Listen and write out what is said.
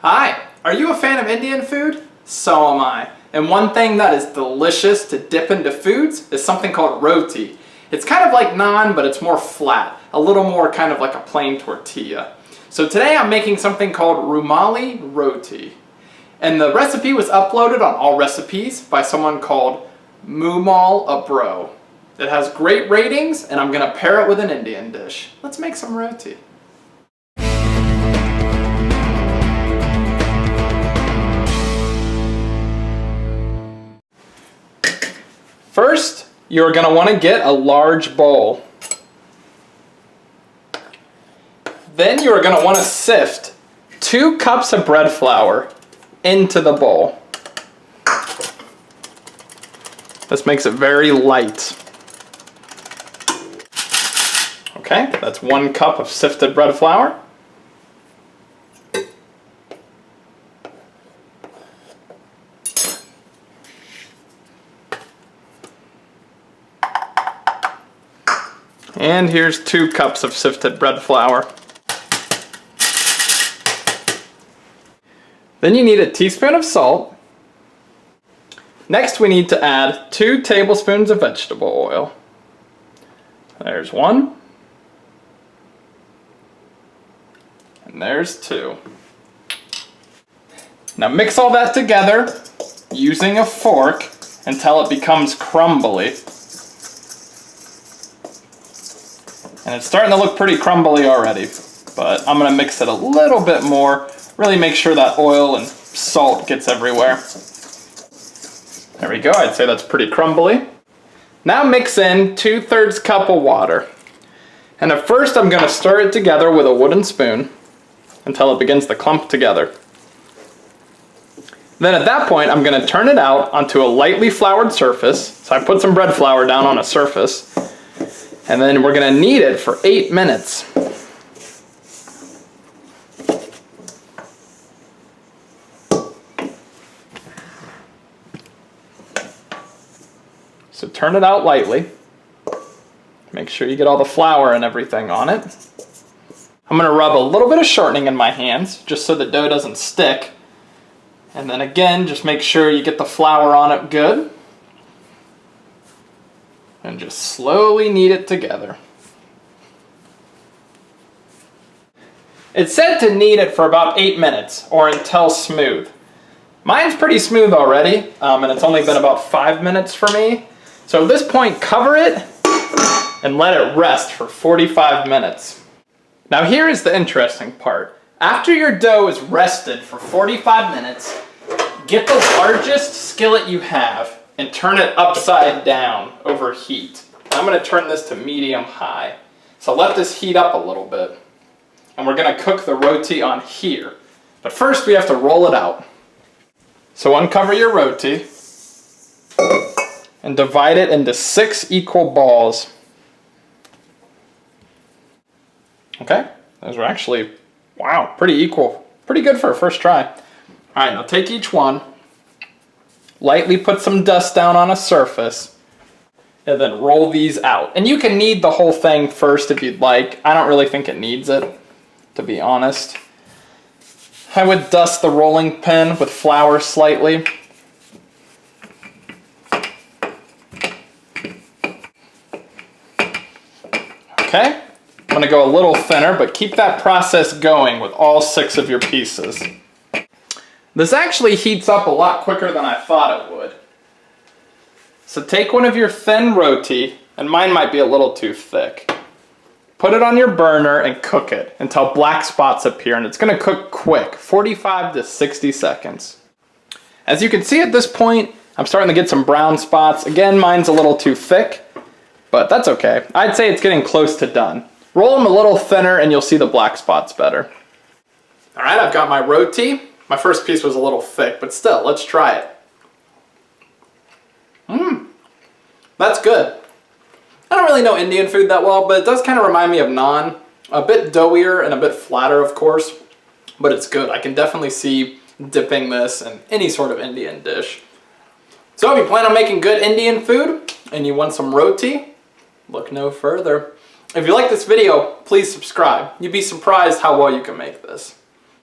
Hi, are you a fan of Indian food? So am I. And one thing that is delicious to dip into foods is something called roti. It's kind of like naan, but it's more flat, a little more kind of like a plain tortilla. So today I'm making something called Roomali Roti. And the recipe was uploaded on All Recipes by someone called Moomal a Bro. It has great ratings, and I'm gonna pair it with an Indian dish. Let's make some roti. First, you're going to want to get a large bowl. Then you're going to want to sift 2 cups of bread flour into the bowl. This makes it very light. Okay, that's 1 cup of sifted bread flour. And here's 2 cups of sifted bread flour. Then you need a teaspoon of salt. Next we need to add 2 tablespoons of vegetable oil. There's 1. And there's 2. Now mix all that together using a fork until it becomes crumbly. And it's starting to look pretty crumbly already, but I'm going to mix it a little bit more, really make sure that oil and salt gets everywhere. There we go, I'd say that's pretty crumbly. Now mix in 2/3 cup of water. And at first I'm going to stir it together with a wooden spoon until it begins to clump together. Then at that point I'm going to turn it out onto a lightly floured surface. So I put some bread flour down on a surface. And then we're going to knead it for 8 minutes. So turn it out lightly. Make sure you get all the flour and everything on it. I'm going to rub a little bit of shortening in my hands, just so the dough doesn't stick. And then again, just make sure you get the flour on it good. And just slowly knead it together. It's said to knead it for about 8 minutes, or until smooth. Mine's pretty smooth already, and it's only been about 5 minutes for me. So at this point, cover it and let it rest for 45 minutes. Now here is the interesting part. After your dough is rested for 45 minutes, get the largest skillet you have and turn it upside down over heat. I'm going to turn this to medium-high. So let this heat up a little bit. And we're going to cook the roti on here. But first we have to roll it out. So uncover your roti and divide it into 6 equal balls. Okay, those are actually, wow, pretty equal. Pretty good for a first try. All right, now take each one. Lightly put some dust down on a surface, and then roll these out. And you can knead the whole thing first if you'd like. I don't really think it needs it, to be honest. I would dust the rolling pin with flour slightly. Okay, I'm going to go a little thinner, but keep that process going with all 6 of your pieces. This actually heats up a lot quicker than I thought it would. So take one of your thin roti, and mine might be a little too thick. Put it on your burner and cook it until black spots appear, and it's going to cook quick, 45 to 60 seconds. As you can see at this point, I'm starting to get some brown spots. Again, mine's a little too thick, but that's okay. I'd say it's getting close to done. Roll them a little thinner and you'll see the black spots better. All right, I've got my roti. My first piece was a little thick, but still, let's try it. That's good. I don't really know Indian food that well, but it does kind of remind me of naan. A bit doughier and a bit flatter, of course, but it's good. I can definitely see dipping this in any sort of Indian dish. So if you plan on making good Indian food and you want some roti, look no further. If you like this video, please subscribe. You'd be surprised how well you can make this.